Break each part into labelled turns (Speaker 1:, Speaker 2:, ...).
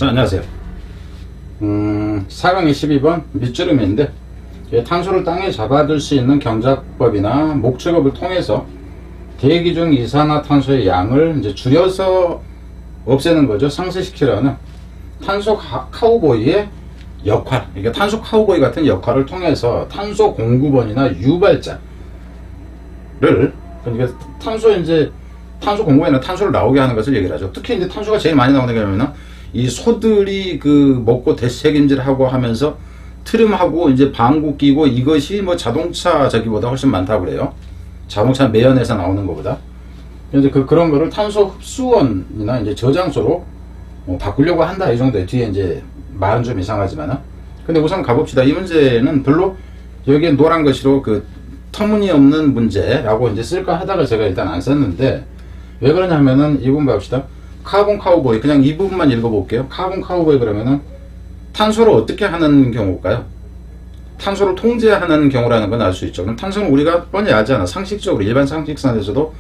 Speaker 1: 자, 안녕하세요. 4강의 12번 밑주름인데, 탄소를 땅에 잡아둘 수 있는 경작법이나 목축업을 통해서 대기 중 이산화탄소의 양을 이제 줄여서 없애는 거죠. 상쇄시키려는 탄소 카우보이의 역할, 그러니까 탄소 카우보이 같은 역할을 통해서 탄소 공급원이나 유발자를, 그러니까 탄소 공급원이나 탄소를 나오게 하는 것을 얘기를 하죠. 특히 이제 탄소가 제일 많이 나오는 게 뭐냐면 이 소들이 그 먹고 대책임질하고 하면서 트림하고 이제 방구 끼고, 이것이 뭐 자동차 저기보다 훨씬 많다고 그래요. 자동차 매연에서 나오는 것보다. 이제 그런 거를 탄소 흡수원이나 이제 저장소로 바꾸려고 한다, 이 정도에. 뒤에 이제 말은 좀 이상하지만은. 근데 우선 가봅시다. 이 문제는 별로 여기에 노란 것으로 그 터무니없는 문제라고 이제 쓸까 하다가 제가 일단 안 썼는데, 왜 그러냐면은 이 부분 봅시다. 카본 카우보이, 그냥 이 부분만 읽어볼게요. 카본 카우보이 그러면은 탄소를 어떻게 하는 경우일까요? 탄소를 통제하는 경우라는 건 알 수 있죠. 그럼 탄소는 우리가 뻔히 알잖아. 상식적으로 일반 상식선에서도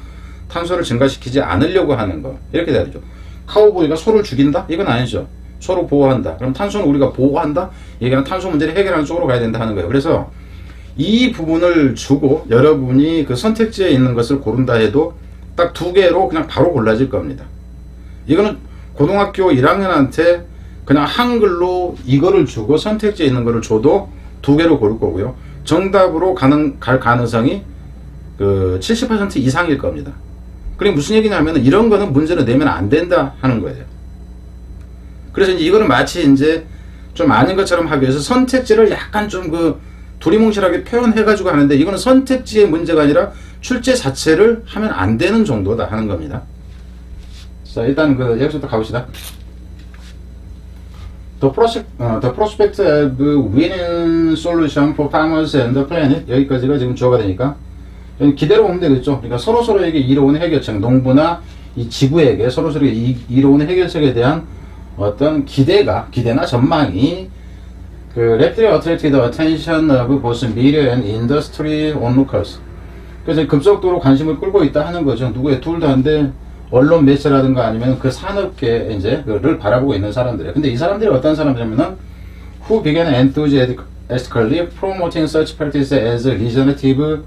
Speaker 1: 탄소를 증가시키지 않으려고 하는 거, 이렇게 돼야 되죠. 카우보이가 소를 죽인다? 이건 아니죠. 소를 보호한다. 그럼 탄소는 우리가 보호한다? 얘기는 탄소 문제를 해결하는 쪽으로 가야 된다 하는 거예요. 그래서 이 부분을 주고 여러분이 그 선택지에 있는 것을 고른다 해도 딱 두 개로 그냥 바로 골라질 겁니다. 이거는 고등학교 1학년한테 그냥 한글로 이거를 주고 선택지에 있는 거를 줘도 두 개로 고를 거고요. 정답으로 갈 가능성이 그 70% 이상일 겁니다. 그게 무슨 얘기냐면 이런 거는 문제를 내면 안 된다 하는 거예요. 그래서 이제 이거는 마치 이제 좀 아닌 것처럼 하기 위해서 선택지를 약간 좀 그 두리뭉실하게 표현해가지고 하는데, 이거는 선택지의 문제가 아니라 출제 자체를 하면 안 되는 정도다 하는 겁니다. 자, 일단 여기서부터 가봅시다. The prospect of winning solution for farmers and the planet, 여기까지가 지금 주어가 되니까 기대로 보면 되겠죠. 그러니까 서로서로에게 이로운 해결책, 농부나 이 지구에게 서로서로에게 이로운 해결책에 대한 어떤 기대나 전망이 rapidly attracted the attention of both media and industry onlookers. 그래서 급속도로 관심을 끌고 있다 하는 거죠. 누구의 둘 다인데 언론 매체라든가 아니면 그 산업계 를 바라보고 있는 사람들이에요. 근데 이 사람들이 어떤 사람들이냐면은 who began enthusiastically promoting such practice as regenerative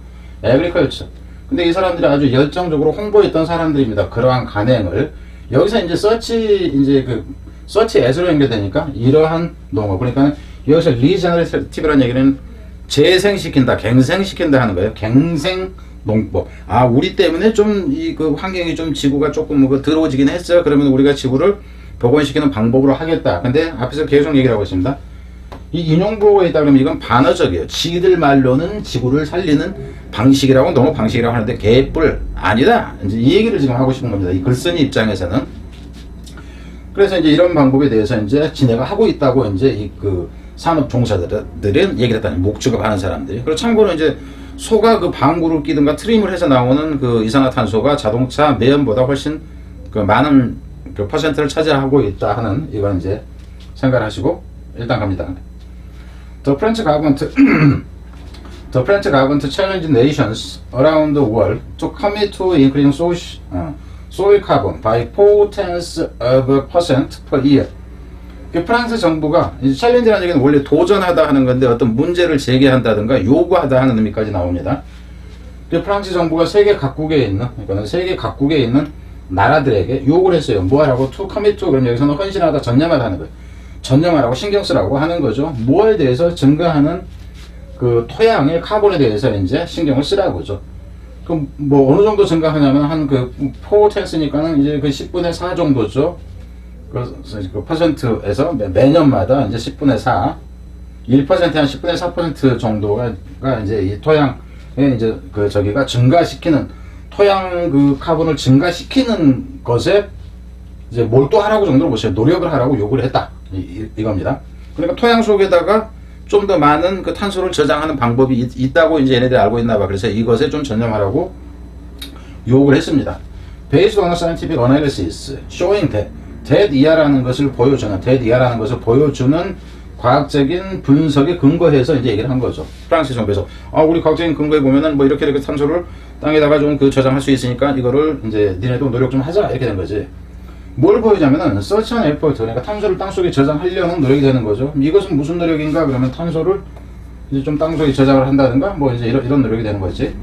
Speaker 1: agriculture. 근데 이 사람들이 아주 열정적으로 홍보했던 사람들입니다. 그러한 간행을. 여기서 이제 서치 as로 연결되니까 이러한 농업. 그러니까 여기서 regenerative라는 얘기는 재생시킨다, 갱생시킨다 하는 거예요. 갱생 농법. 아, 우리 때문에 좀 그 환경이 좀 지구가 조금 더러워지긴 했어. 그러면 우리가 지구를 복원시키는 방법으로 하겠다. 근데 앞에서 계속 얘기를 하고 있습니다. 이 인용보호가 있다 그러면 이건 반어적이에요. 지들 말로는 지구를 살리는 방식이라고, 농업 방식이라고 하는데 개뿔 아니다. 이제 이 얘기를 지금 하고 싶은 겁니다. 이 글쓴이 입장에서는. 그래서 이제 이런 방법에 대해서 이제 지네가 하고 있다고 이제 산업 종사들은 얘기를 했다니, 목축업 하는 사람들이. 그리고 참고로 이제 소가 그 방구를 끼든가 트림을 해서 나오는 그 이산화탄소가 자동차 매연보다 훨씬 많은 퍼센트를 차지하고 있다 하는, 이건 이제 생각을 하시고 일단 갑니다. The French government challenged nations around the world to commit to increasing soil carbon by 4/10 of a percent per year. 프랑스 정부가, 챌린지라는 얘기는 원래 도전하다 하는 건데 어떤 문제를 제기한다든가 요구하다 하는 의미까지 나옵니다. 프랑스 정부가 세계 각국에 있는 나라들에게 요구를 했어요. 뭐 하라고? to commit to, 그럼 여기서는 헌신하다, 전념하다 하는 거예요. 전념하라고, 신경 쓰라고 하는 거죠. 뭐에 대해서 증가하는 그 토양의 카본에 대해서 이제 신경을 쓰라고죠. 그럼 뭐 어느 정도 증가하냐면 한 4/10니까는 이제 10분의 4 정도죠. 그 퍼센트에서 매년마다 이제 10분의 4, 1%한 10분의 4% 정도가 이제 이 토양에 이제 저기가 증가시키는, 토양 카본을 증가시키는 것에 이제 몰두하라고 정도로 보세요. 노력을 하라고 요구를 했다. 이겁니다. 그러니까 토양 속에다가 좀 더 많은 탄소를 저장하는 방법이 있다고 이제 얘네들이 알고 있나 봐. 그래서 이것에 좀 전념하라고 요구를 했습니다. Based on a scientific analysis showing that 이하라는 것을 보여주는 과학적인 분석에 근거해서 이제 얘기를 한 거죠. 프랑스 정부에서 우리 과학적인 근거에 보면은 뭐 이렇게 탄소를 땅에다가 좀 저장할 수 있으니까 이거를 이제 니네도 노력 좀 하자, 이렇게 된 거지. 뭘 보여주냐면은 search and effort, 그러니까 탄소를 땅속에 저장하려는 노력이 되는 거죠. 이것은 무슨 노력인가? 그러면 탄소를 이제 좀 땅속에 저장을 한다든가 뭐 이제 이런 노력이 되는 거지.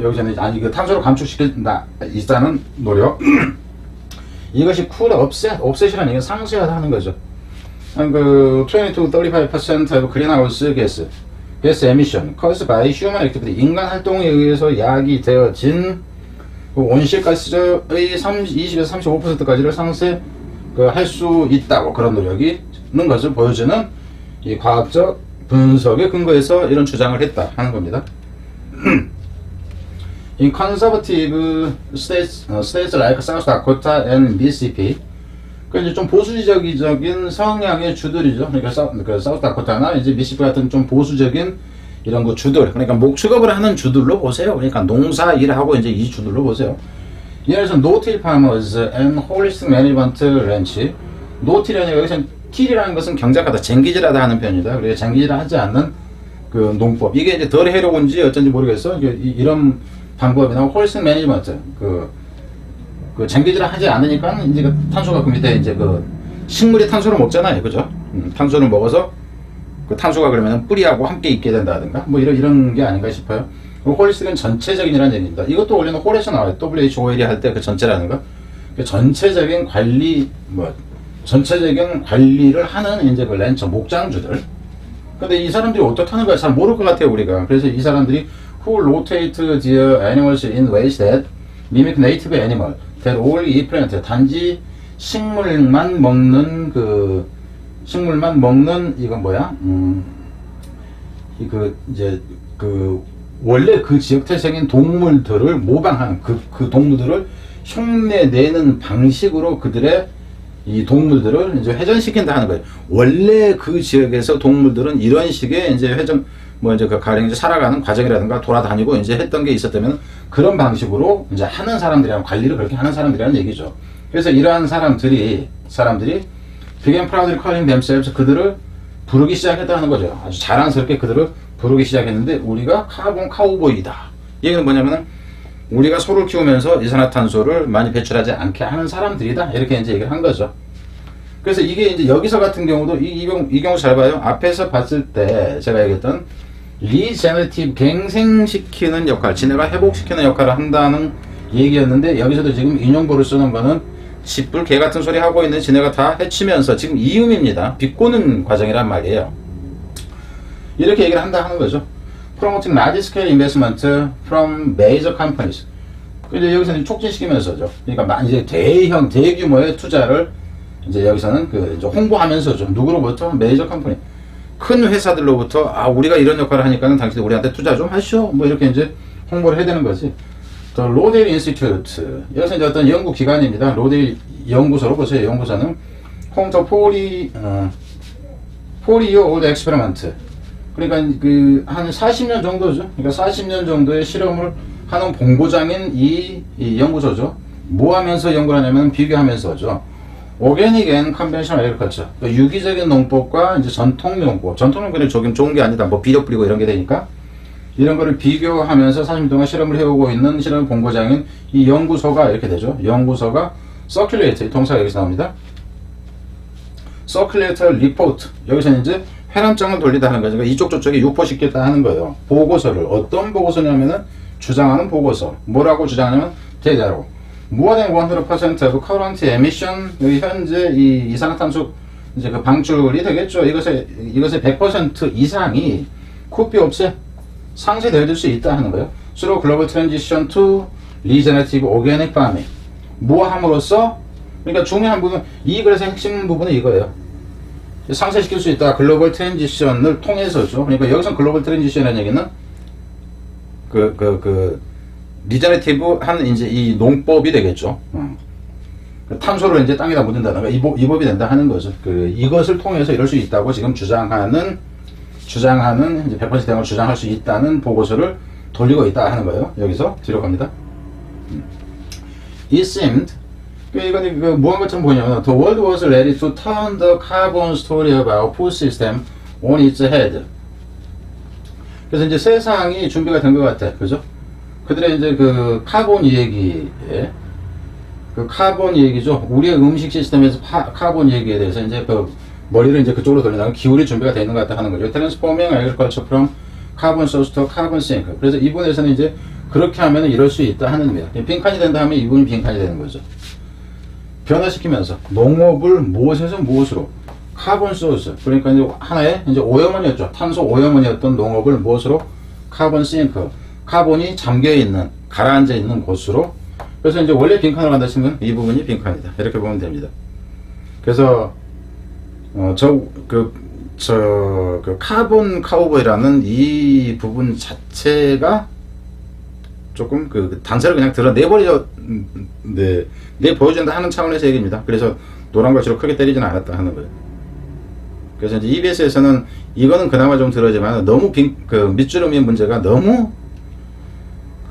Speaker 1: 여기서는 아니 그 탄소를 감축시킨다 있다는 노력. 이것이 cool offset이라는 얘기는 상쇄하는 거죠. 그 20 to 35% of greenhouse gas emission caused by human activity, 인간 활동에 의해서 야기되어진 그 온실가스의 20에서 35%까지를 상쇄 할 수 있다고, 그런 노력이 있는 것을 보여주는 이 과학적 분석에 근거해서 이런 주장을 했다 하는 겁니다. In conservative states like South Dakota and Mississippi, 그 이제 좀 보수적인 성향의 주들이죠. 그러니까 사우스 다코타나 이제 미시시피 같은 좀 보수적인 이런 그 주들, 그러니까 목축업을 하는 주들로 보세요. 그러니까 농사 일하고 이제 이 주들로 보세요. 예를 들어서 no-till farmers and holistic management ranch. no-till이 여기서 till이라는 것은 경작하다, 쟁기질하다 하는 표현이다. 그래서 쟁기질하지 않는 그 농법. 이게 이제 덜 해로운지 어쩐지 모르겠어. 이런 방법이나 holistic management, 그 쟁기질을 하지 않으니까 이제 그 탄소가 그 밑에 이제 그 식물이 탄소를 먹잖아요, 그죠? 탄소를 먹어서 그 탄소가 그러면 뿌리하고 함께 있게 된다든가 뭐 이런 게 아닌가 싶어요. 그 홀리스틱은 전체적인이라는 얘기입니다. 이것도 원래는 홀에서 나와요. WHOL이 할 때 그 전체라는 거. 그 전체적인 관리, 전체적인 관리를 하는 이제 그 렌처 목장주들. 근데 이 사람들이 어떻다는 걸 잘 모를 것 같아요, 우리가. 그래서 이 사람들이 who rotate their animals in ways that mimic native animal that all eat plant, 단지 식물만 먹는 이건 뭐야? 이제 원래 그 지역 태생인 동물들을 모방하는 그 동물들을 흉내내는 방식으로 그들의 이 동물들을 이제 회전시킨다 하는 거예요. 원래 그 지역에서 동물들은 이런 식의 이제 이제 가령 이제 살아가는 과정이라든가 돌아다니고 이제 했던 게 있었다면 그런 방식으로 이제 하는 사람들이랑 관리를 그렇게 하는 사람들이라는 얘기죠. 그래서 이러한 사람들이 began proudly calling themselves, 그들을 부르기 시작했다는 거죠. 아주 자랑스럽게 그들을 부르기 시작했는데 우리가 카본 카우보이다. 얘기는 뭐냐면은 우리가 소를 키우면서 이산화탄소를 많이 배출하지 않게 하는 사람들이다. 이렇게 이제 얘기를 한 거죠. 그래서 이게 이제 여기서 같은 경우도 이 경우 잘 봐요. 앞에서 봤을 때 제가 얘기했던 리제너티브, 갱생시키는 역할, 진해가 회복시키는 역할을 한다는 얘기였는데 여기서도 지금 인용보를 쓰는 거는 짓불 개 같은 소리 하고 있는 진해가 다 해치면서 지금 이음입니다. 비꼬는 과정이란 말이에요. 이렇게 얘기를 한다 하는 거죠. Promoting large scale investment from major companies. 근데 여기서는 촉진시키면서죠. 그러니까 이제 대규모의 투자를 이제 여기서는 이제 홍보하면서죠. 누구로부터? 메이저 컴퍼니. 큰 회사들로부터 우리가 이런 역할을 하니까는 당신들 우리한테 투자 좀 하시오. 뭐 이렇게 이제 홍보를 해야 되는 거지. 또 로데일 인스티튜트. 여기서 이제 어떤 연구 기관입니다. 로데일 연구소로 보세요. 연구소는 Home to 40-year old experiment. 그러니까 한 40년 정도죠. 그러니까 40년 정도의 실험을 하는 본고장인 이 연구소죠. 뭐 하면서 연구를 하냐면 비교하면서죠. 오게닉 앤 컨벤셔널 애그리컬처, 유기적인 농법과 이제 전통 농법. 전통 농법은 조금 좋은 게 아니다. 뭐 비료 뿌리고 이런 게 되니까 이런 거를 비교하면서 40년 동안 실험을 해오고 있는 실험 본고장인 이 연구소가 이렇게 되죠. 연구소가 서큘레이터, 동사가 여기서 나옵니다. 서큘레이터 리포트. 여기서는 이제 회람장을 돌리다 하는 거죠. 그러니까 이쪽 저쪽에 유포시켰다 하는 거예요. 보고서를. 어떤 보고서냐면은 주장하는 보고서. 뭐라고 주장하냐면 대자로 more than 100% of current emission, 현재 이 이산화탄소 이제 그 방출이 되겠죠. 이것의 100% 이상이 could be offset, 상쇄될 수 있다 하는 거예요. through global transition to regenerative organic farming. 뭐 함으로써, 그러니까 중요한 부분, 이 글에서 핵심 부분은 이거예요. 상쇄시킬 수 있다. 글로벌 트랜지션을 통해서죠. 그러니까 여기서 글로벌 트랜지션이라는 얘기는 리저네티브 한 이제 이 농법이 되겠죠. 탄소를 이제 땅에다 묻는다든가 이 법이 된다 하는 거죠. 이것을 통해서 이럴 수 있다고 지금 주장하는 이제 100% 대응을 주장할 수 있다는 보고서를 돌리고 있다 하는 거예요. 여기서 뒤로 갑니다. It seemed, 이건 뭐한 것처럼 보냐면 the world was ready to turn the carbon story of our food system on its head. 그래서 이제 세상이 준비가 된 것 같아, 그죠? 그들의 이제 카본 얘기에 그 카본 얘기죠. 우리의 음식 시스템에서 카본 얘기에 대해서 이제 그 머리를 이제 그쪽으로 돌리다가 기울이 준비가 되어 있는 것 같다 하는 거죠. Transforming agriculture from carbon source to carbon sink. 그래서 이 부분에서는 이제 그렇게 하면 이럴 수 있다 하는 의미다. 빈칸이 된다 하면 이 부분이 빈칸이 되는 거죠. 변화시키면서 농업을 무엇에서 무엇으로 카본 소스, 그러니까 이제 하나의 이제 오염원이었죠. 탄소 오염원이었던 농업을 무엇으로 카본 싱크, 카본이 잠겨 있는, 가라앉아 있는 곳으로. 그래서 이제 원래 빈칸으로 간다 치면 이 부분이 빈칸이다. 이렇게 보면 됩니다. 그래서 그 카본 카우보이라는 이 부분 자체가 조금 그 단서를 그냥 보여준다 하는 차원에서 얘기입니다. 그래서 노란거치로 크게 때리지는 않았다 하는 거예요. 그래서 이제 EBS에서는 이거는 그나마 좀 들어지만 너무 그 밑주름의 문제가 너무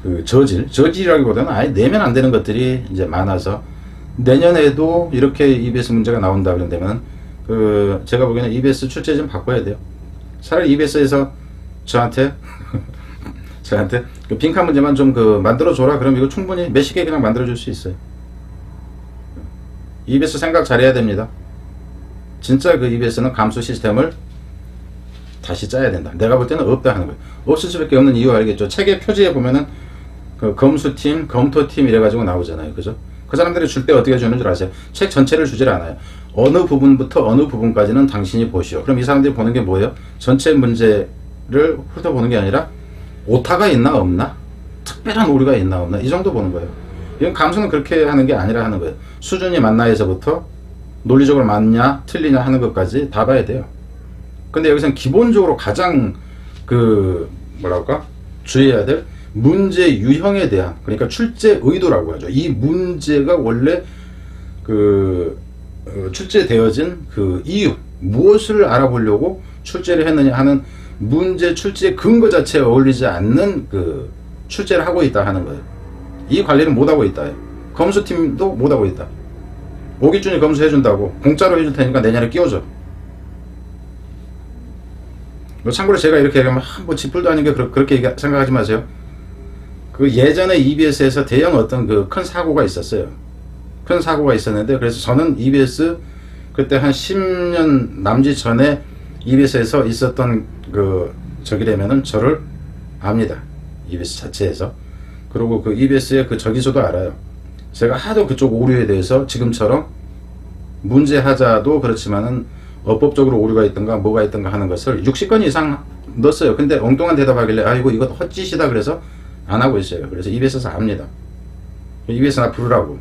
Speaker 1: 그 저질이라기보다는 아예 내면 안 되는 것들이 이제 많아서 내년에도 이렇게 EBS 문제가 나온다 그런다면 그 제가 보기에는 EBS 출제 좀 바꿔야 돼요. 차라리 EBS에서 저한테 그 빈칸 문제만 좀 그 만들어줘라. 그럼 이거 충분히 몇십 개 그냥 만들어줄 수 있어요. EBS 생각 잘해야 됩니다. 진짜 그 EBS는 감수 시스템을 다시 짜야 된다. 내가 볼 때는 없다 하는 거예요. 없을 수밖에 없는 이유 알겠죠? 책의 표지에 보면은 그 검수팀, 검토팀 이래가지고 나오잖아요. 그죠? 그 사람들이 줄 때 어떻게 주는 줄 아세요? 책 전체를 주질 않아요. 어느 부분부터 어느 부분까지는 당신이 보시오. 그럼 이 사람들이 보는 게 뭐예요? 전체 문제를 훑어보는 게 아니라 오타가 있나 없나? 특별한 오류가 있나 없나? 이 정도 보는 거예요. 이건 감수는 그렇게 하는 게 아니라 하는 거예요. 수준이 맞나에서부터 논리적으로 맞냐 틀리냐 하는 것까지 다 봐야 돼요. 근데 여기서는 기본적으로 가장 그 뭐랄까 주의해야 될 문제 유형에 대한, 그러니까 출제 의도라고 하죠. 이 문제가 원래 그 출제되어진 그 이유, 무엇을 알아보려고 출제를 했느냐 하는 문제 출제 근거 자체에 어울리지 않는 그 출제를 하고 있다 하는 거예요. 이 관리를 못하고 있다. 검수팀도 못하고 있다. 오기준이 검수해준다고 공짜로 해줄 테니까 내년에 끼워줘. 참고로 제가 이렇게 얘기하면 뭐 지풀도 아닌 게 그렇게 생각하지 마세요. 그 예전에 EBS에서 대형 어떤 그 큰 사고가 있었어요. 큰 사고가 있었는데, 그래서 저는 EBS 그때 한 10년 남짓 전에 EBS에서 있었던 그 저기라면은 저를 압니다. EBS 자체에서. 그리고 그 EBS의 그 저기서도 알아요. 제가 하도 그쪽 오류에 대해서 지금처럼 문제하자도 그렇지만은 어법적으로 오류가 있던가 뭐가 있던가 하는 것을 60건 이상 넣었어요. 근데 엉뚱한 대답하길래 아이고 이거 헛짓이다 그래서 안 하고 있어요. 그래서 EBS에서 압니다. EBS나 부르라고.